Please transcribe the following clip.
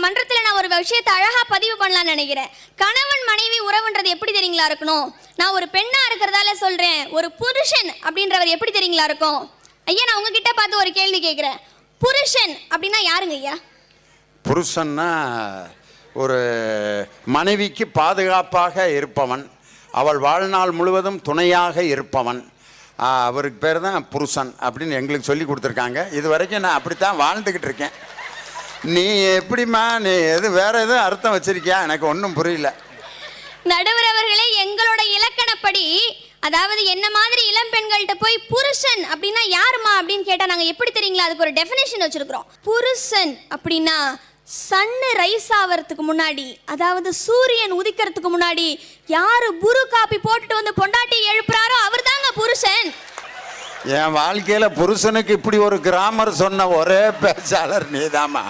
மன்றத்துல நான் ஒரு விஷயத்தை அழகா பதிவு பண்ணலாம்னு நினைக்கிறேன். கணவன் மனைவி உறவுன்றது எப்படி தெரியுங்களா இருக்கணும்? நான் ஒரு பெண்ணா இருக்கிறதால சொல்றேன். ஒரு புருஷன் அப்படின்றவர் எப்படி தெரியுங்களா இருக்கும்? ஐயா, நான் உங்ககிட்ட பார்த்து ஒரு கேள்வி கேட்கிறேன். புருஷன் அப்படின்னா யாருங்க ஐயா? புருஷன்னா ஒரு மனைவிக்கு பாதுகாப்பாக இருப்பவன், அவள் வாழ்நாள் முழுவதும் துணையாக இருப்பவன், அவருக்கு பேர் தான் புருஷன் அப்படின்னு எங்களுக்கு சொல்லி கொடுத்துருக்காங்க. இது வரைக்கும் நான் அப்படித்தான் வாழ்ந்துக்கிட்டு இருக்கேன். நீ எப்படிம்மா, நீ வேற எதுவும் அர்த்தம் வச்சிருக்கியா? எனக்கு ஒன்றும் புரியல. நடுவர் அவர்களே, எங்களோட இலக்கணப்படி, அதாவது என்ன மாதிரி இளம் பெண்கள்கிட்ட போய் புருஷன் அப்படின்னா யாருமா அப்படின்னு கேட்டா நாங்க எப்படி தெரியுங்களா அதுக்கு ஒரு டெஃபினேஷன் வச்சிருக்கிறோம். புருஷன் அப்படின்னா சன்னு ரைஸ் ஆகிறதுக்கு முன்னாடி, அதாவது சூரியன் உதிக்கிறதுக்கு முன்னாடி யாரு புரு காப்பி போட்டுட்டு வந்து பொண்டாட்டி எழுப்புறாரோ அவர் தாங்க புருஷன். என் வாழ்க்கையில புருஷனுக்கு இப்படி ஒரு கிராமர் சொன்ன ஒரே பேச்சாளர் நீதாமா.